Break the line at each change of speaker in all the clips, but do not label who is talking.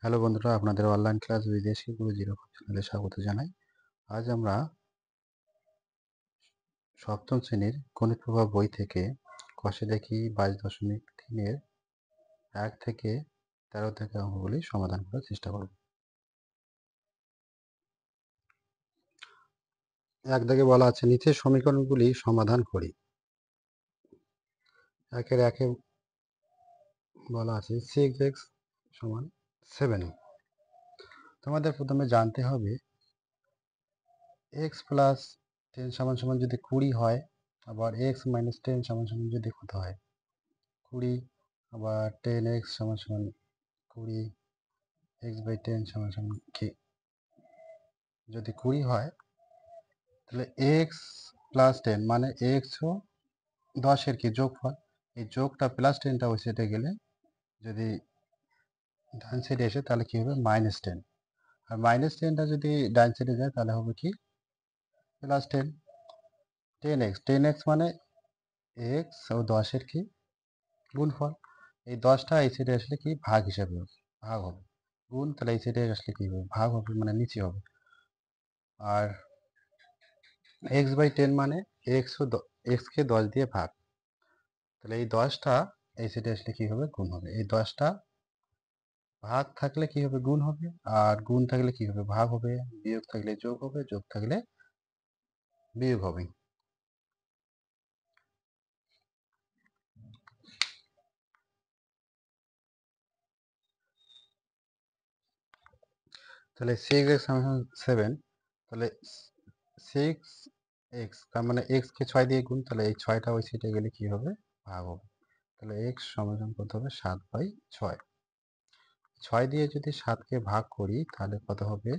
Hello বন্ধুরা, আপনাদের online class বিদেশি গুরু জিরো চ্যানেলে স্বাগত জানাই। আজ আমরা সপ্তম শ্রেণীর গণিত প্রভাব বই থেকে কষে দেখি 22.3-এর 1 থেকে 13 থেকে অঙ্কগুলি সমাধান করার চেষ্টা করব। এক দাগে বলা আছে নিচের সমীকরণগুলি সমাধান করি। একের একে বলা আছে 6x সমান 7। তোমাদের প্রথমে জানতে হবে x প্লাস 10 সমান সমান যদি 20 হয়, আবার x মাইনাস 10 সমান সমান যদি কত হয় 20, আবার 10x সমান সমান 20, x/10 সমান সমান কি যদি 20 হয়, তাহলে x প্লাস 10 মানে x ও 10-এর কি যোগফল। এই যোগটা প্লাস 10টা ওই সাইডে গেলে যদি ডান সাইডে এসে তাহলে কি হবে -10, আর -10টা যদি ডান সাইডে যায় তাহলে হবে কি +10। 10x মানে x ও 10-এর কি গুণফল। এই 10টা এই সাইডে আসলে কি ভাগ হিসাবে হবে, ভাগ হবে। গুণ তাহলে এই সাইডে আসলে কি হবে ভাগ হবে, মানে নিচে হবে। আর x/10 মানে x কে 10 দিয়ে ভাগ, তাহলে এই 10টা এই সাইডে আসলে কি হবে গুণ হবে। এই 10টা ভাগ থাকলে কি হবে গুণ হবে, আর গুণ থাকলে কি হবে ভাগ হবে, বিয়োগ থাকলে যোগ হবে, যোগ থাকলে বিয়োগ হবে। তাহলে 6x সমান 7, তাহলে 6x তার মানে x কে 6 দিয়ে গুণ, তাহলে এই 6টা ওই সাইডে গেলে কি হবে ভাগ হবে। তাহলে x সমান কত হবে 7/6। 6 দিয়ে যদি 7কে ভাগ করি তাহলে কত হবে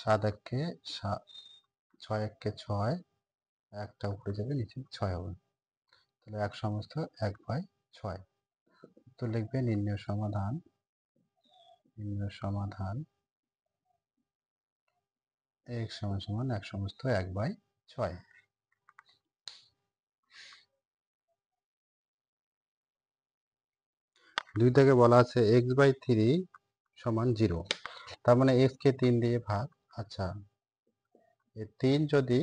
7 এককে 7, 6 এককে 6, একটা উপরে যাবে নিচে 6 হবে, তাহলে 1 সমস্ত 1/6। তো লিখবে নির্ণয় সমাধান x সমান সমান 1 সমস্ত 1/6। দুই থেকে বলা আছে x/3 সমান 0, তার মানে x কে 3 দিয়ে ভাগ। আচ্ছা, এই 3 যদি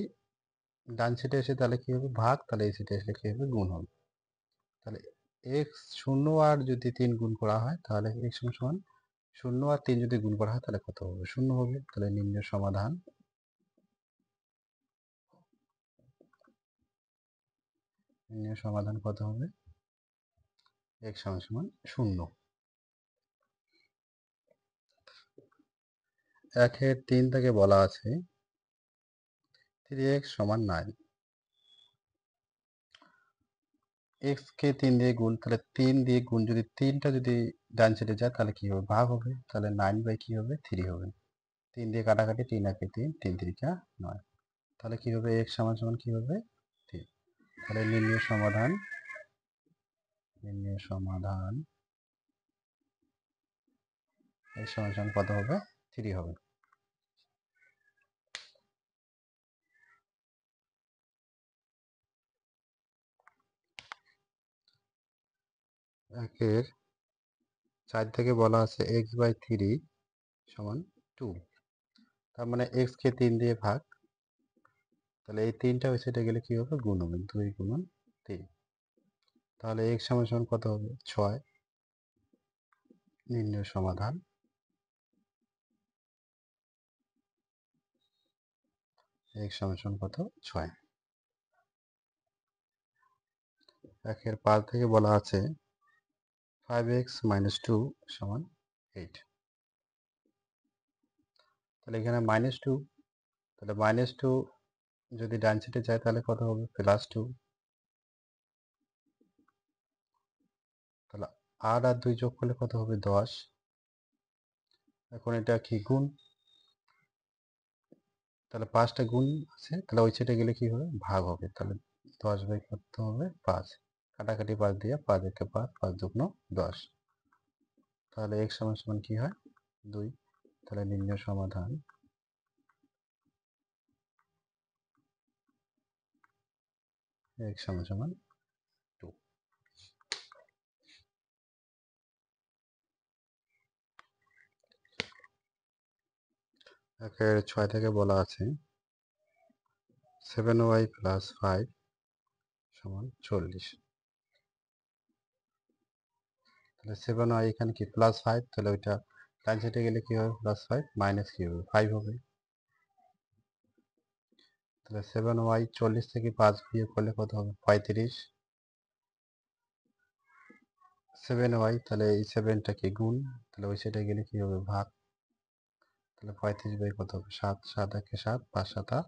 ডান সাইডে এসে তাহলে কি হবে ভাগ, তাহলে এই সাইডে এসে কি হবে গুণ হবে। তাহলে x 0 আর যদি 3 গুণ করা হয় তাহলে x সমান সমান 0 আর 3 যদি গুণ করা হয় তাহলে কত হবে 0 হবে। তাহলে নির্ণয় সমাধান কত হবে x সমান সমান 0। 1-এর 3 থেকে বলা আছে 3x সমান 9। x কে 3 দিয়ে গুণ, তাহলে 3 দিয়ে গুণ যদি 3টা যদি ডান সাইডে যায় তাহলে কি হবে ভাগ হবে, তাহলে 9 বাই কি হবে 3 হবে। 3 দিয়ে কাটাকাটি 3 একে 3, 3 3 9, তাহলে কি হবে x সমান সমান কি হবে 3। তাহলে নির্ণয় সমাধান x সমান সমান কত হবে 3 হবে। একের 4 থেকে বলা আছে x/3 সমান 2, তার মানে x কে 3 দিয়ে ভাগ, তাহলে এই 3টা ওই সাইডে গেলে কি হবে গুণ হবে, 2 গুণন 3, তাহলে x সমান সমান কত হবে 6। নির্ণয় সমাধান x সমান সমান কত 6। একের 5 থেকে বলা আছে 5x - 2 সমান 8, তাহলে এখানে -2, তাহলে -2 যদি ডান সাইডে যায় তাহলে কত হবে +2, তাহলে 8 আর 2 যোগ করলে কত হবে 10। এখন এটা কি গুণ, তাহলে 5টা গুণ আছে, তাহলে ওই সাইডে গেলে কি হবে ভাগ হবে, তাহলে 10 বাই কত হবে 5, কাটাকাটি 5 দিয়ে 5 একে 5, 5 দুগুণ 10, তাহলে x সমান সমান কি হয় 2। তাহলে নির্ণয় সমাধান x সমান সমান 2। একের 6 থেকে বলা আছে 7y প্লাস 5 সমান 40। তাহলে 7y এখানে কি প্লাস 5, তাহলে ওইটা ডান সাইডে গেলে কি হবে প্লাস 5 মাইনাস কি হবে 5 হবে। তাহলে 7y 40 থেকে 5 বিয়োগ করলে কত হবে 35। 7y তাহলে এই 7টা কি গুণ, তাহলে ওই সাইডে গেলে কি হবে ভাগ। তাহলে 35 বাই কত হবে 7, 7 একে 7, 5 7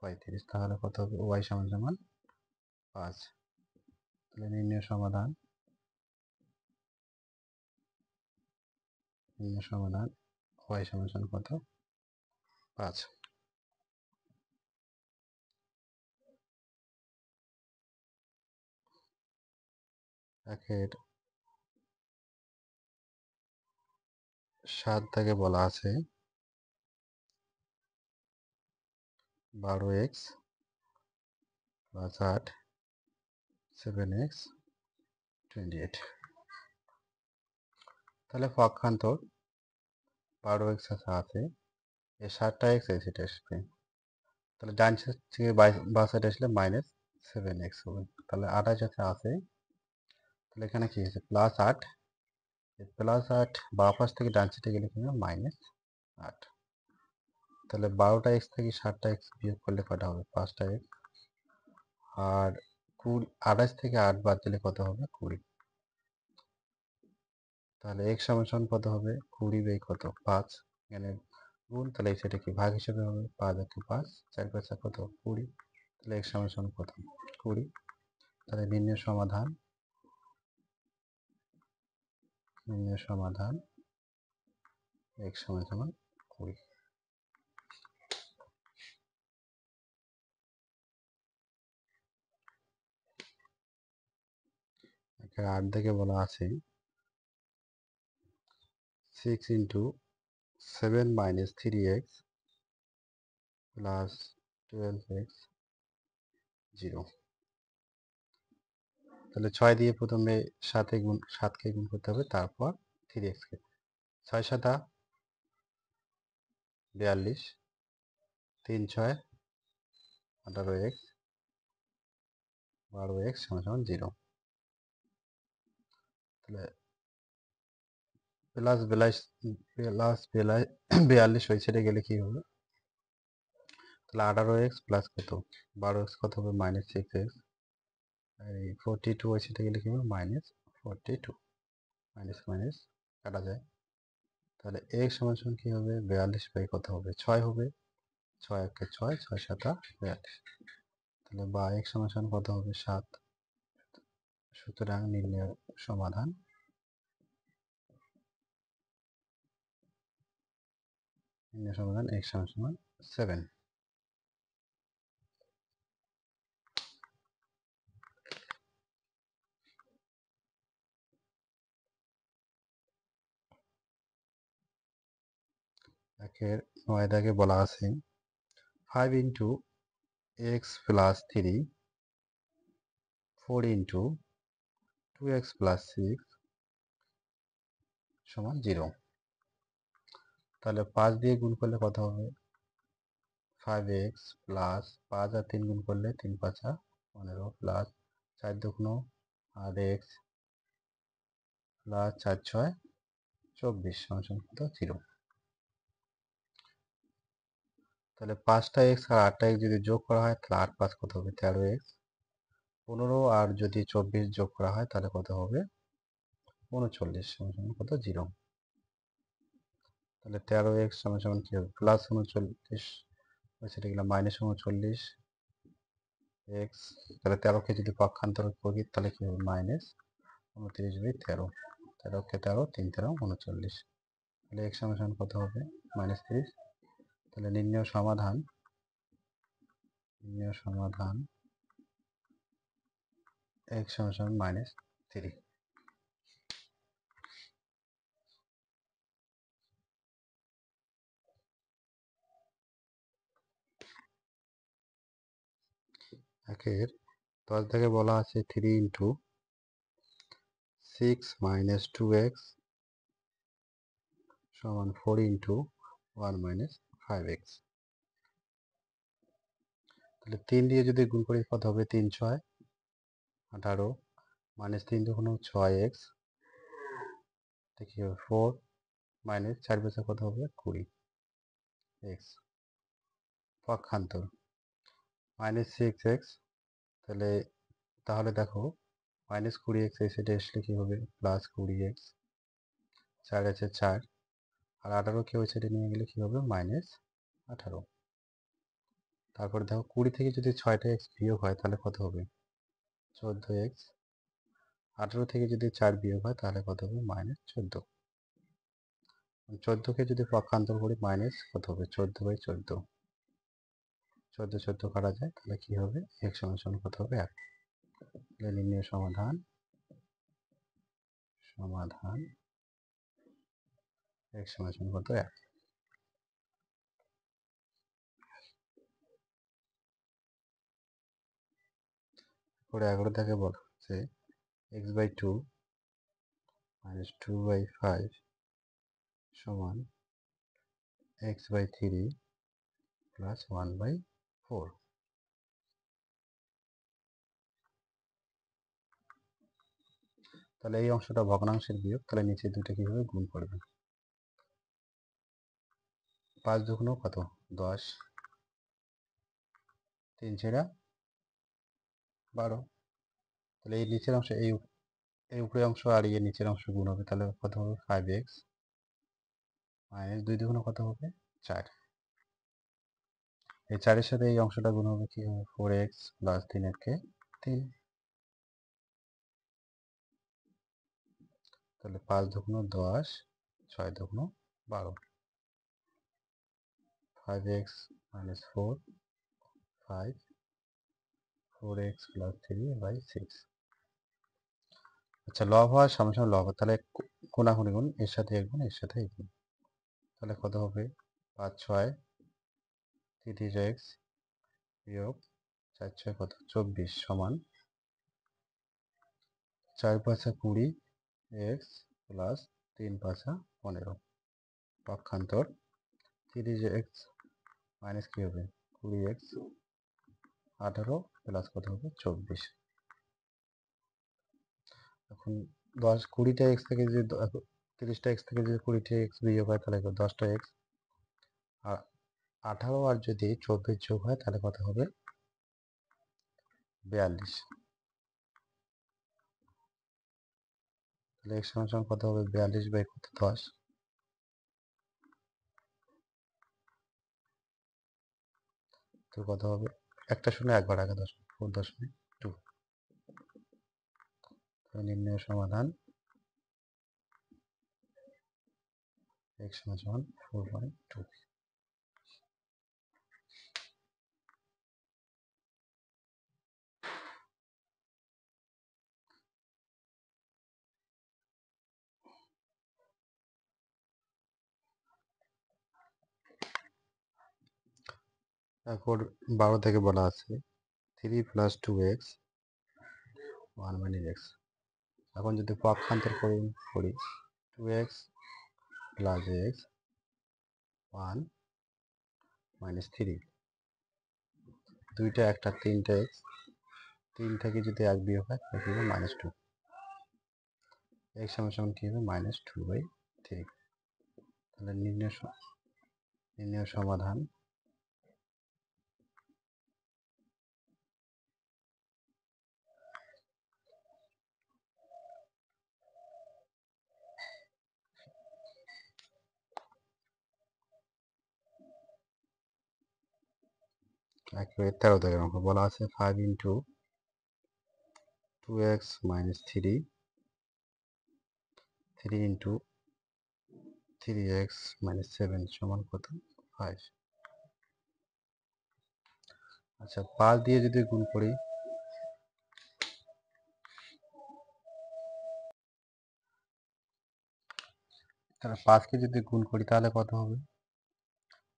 35, তাহলে কত হবে y সমান সমান 5। তাহলে নির্ণয় সমাধান y সমান সমান কত 5। একের 7 থেকে বলা আছে 12x প্লাস 8 7x 28। তাহলে পক্ষান্তর 12x আছে, এই 7টা x এই সেটা আসবে, তাহলে ডান সাইড থেকে বাঁ সাইড আসলে মাইনাস 7x হবে। তাহলে 28 আছে, তাহলে এখানে কি হয়েছে প্লাস 8, প্লাস 8 বাঁ পাশ থেকে ডান সাইডে গেলে কি হবে মাইনাস 8। তাহলে 12টা x থেকে 7টা x বিয়োগ করলে কটা হবে 5টা x, আর 28 থেকে 8 বাদ দিলে কত হবে 20। তাহলে x সমান কত হবে 20 বাই কত 5, এখানে গুণ, তাহলে এই সাইডে কি ভাগ হিসেবে হবে 5 আর 5 4 5 কত 20। তাহলে x সমান কত 20। তাহলে নির্ণয় সমাধান x সমান 20। এখানে 8 থেকে বলা আছে 6 into 7 minus 3x plus 12x 0। তাহলে 6 দিয়ে প্রথমে 7কে গুণ করতে হবে, তারপর 3x কে। 6 7 42, 3 6 18x 12x সমান 0। তাহলে প্লাস 42 ওই সাইডে গেলে কি হবে, তাহলে 18x প্লাস কত 12x কত হবে মাইনাস 6x, আর এই 42 ওই সাইডে গেলে কি হবে মাইনাস 42, মাইনাস মাইনাস কাটা যায়। তাহলে x সমান কি হবে 42 বাই কত হবে 6 হবে, 6 একে 6, 6 7 42। তাহলে বা x সমান কত হবে 7। সুতরাং নির্ণয় সমাধান x সমান 7। একের 9 দাগে বলা আছে 5 into x plus 3 4 into 2x plus 6 সমান 0। তাহলে 5 দিয়ে গুণ করলে কত হবে 5x প্লাস 5 আর 3 গুণ করলে 3 5 15 প্লাস 4 2 8x প্লাস 4 6 24 সমান কত 0। তাহলে 5টা x আর 8টা x যদি যোগ করা হয় তাহলে 8 5 কত হবে 13x, 15 আর যদি 24 যোগ করা হয় তাহলে কত হবে 39 সমান কত 0। তাহলে 13x সমান কি হবে প্লাস 39, সেটা গেলাম মাইনাস 39 এক্স। তাহলে 13কে যদি পক্ষান্তর করি তাহলে কি হবে মাইনাস 29 বাই 13, 13কে 13 3 13 39। তাহলে x সমান কত হবে মাইনাস 30। তাহলে নির্ণয় সমাধান x সমান মাইনাস 3। একের 10 থেকে বলা আছে 3 ইন্টু 6 মাইনাস 2x সমান 4 ইন্টু 1 মাইনাস 5x। তাহলে 3 দিয়ে যদি গুণ করি কত হবে? 3 6 18 মাইনাস 3 দুগুণ 6x, দেখি 4 মাইনাস 4 বছর কত হবে? 20x। পক্ষান্তর মাইনাস 6x, তাহলে দেখো মাইনাস 20x এই সাইডে আসলে কী হবে? প্লাস 20x, 4 আছে 4 আর 18 কে ওই সাইডে নিয়ে গেলে কী হবে? মাইনাস 18। তারপর দেখো 20 থেকে যদি 6টা x বিয়োগ হয় তাহলে কত হবে? 14x। 18 থেকে যদি 4 বিয়োগ হয় তাহলে কত হবে? মাইনাস 14। 14কে যদি পক্ষান্তর করি মাইনাস কত হবে? 14/14। 14 কাটা যায়, তাহলে কি হবে? x সমান কত হবে? 1। তাহলে নির্ণয় সমাধান x সমান কত? 1। পরে 11 থেকে বলা হচ্ছে x/2 minus 2/5 সমান x/3 plus 1/4। তাহলে এই অংশটা ভগ্নাংশের বিয়োগ, তাহলে নিচে দুটো কীভাবে গুণ করবে? 5 দুগুণ কত? 10, 3 ছেড়া 12। তাহলে এই নিচের অংশ এই উপরের অংশ আর এই নিচের অংশ গুণ হবে, তাহলে কত হবে? 5x মাইনাস 2 দুগুণ কত হবে? 4। এই 4-এর সাথে এই অংশটা গুণ হবে, কি হবে? 4x plus 3 3। তাহলে 5 দুগুণ 10, 6 দুগুণ 12। 5x minus 4 5 4x plus 3/6। আচ্ছা, লব হওয়ার সঙ্গে সঙ্গে লব, তাহলে কোনাকুনি গুণ, এর সাথে এক গুণ, এর সাথে এক গুণ, তাহলে কত হবে? 5 6 30x বিয়োগ 4 6 কত? 24 সমান 4 5 20 x প্লাস 3 5 15। পক্ষান্তর 30x মাইনাস কী হবে? 20x 18 প্লাস কত হবে? 24। এখন 20টা x থেকে যদি 30টা x থেকে যদি 20টা x বিয়োগ হয় তাহলে 10টা x, আর 18 আর যদি 24 যোগ হয় তাহলে কত হবে? 42। তাহলে x সমান কত হবে? 42/কত? 10। তো কত হবে? একটা শূন্য একবার আগে 4.2। নির্ণয় সমাধান x সমান 4.2। তারপর 12 থেকে বলা আছে 3 + 2x 1 - x। এখন যদি পক্ষান্তর করি 2x plus x 1 - 3, দুইটা একটা 3টা x, 3 থেকে যদি 1 বিয়োগ হয় তাহলে কি হবে? -2। x সমান কি হবে? -2/3। তাহলে নির্ণয় সমাধান একেবারে 13 দাগের অঙ্ক বলা আছে 5 × 2x - 3 3 × 3x - 7 সমান কত? 5। আচ্ছা, 5 দিয়ে যদি গুণ করি তাহলে 5কে যদি গুণ করি তাহলে কত হবে?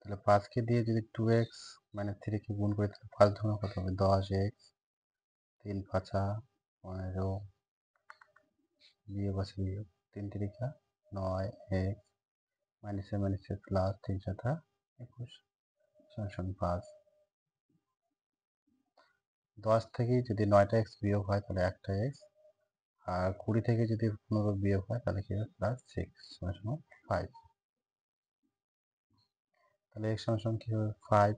তাহলে 5কে দিয়ে যদি 2x - 3 কে গুণ করি তাহলে 5 দুগুণ কত হবে? 10x 3 5 15 বিয়োগ আছে বিয়োগ 3 3 9x -এ প্লাস 3 7 21 সমান 5। 10 থেকে যদি 9টা এক্স বিয়োগ হয় তাহলে একটা এক্স, আর 20 থেকে যদি 15 বিয়োগ হয় তাহলে কি হবে প্লাস 6 সমান 5। তাহলে এক্স সমান কি হবে 5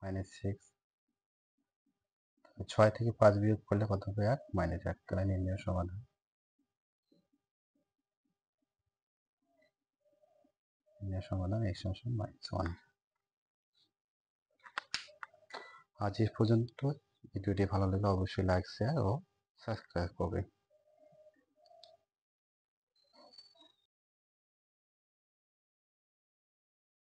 মাইনাস 6। 6 থেকে 5 বিয়োগ করলে কত হবে 1 মাইনাস 1। তাহলে নির্ণয় সমাধান। নির্ণয় সমাধান এক্স সমান -1। আজ এই পর্যন্ত। ভিডিওটি ভালো লাগলে অবশ্যই লাইক, শেয়ার ও সাবস্ক্রাইব করবেন।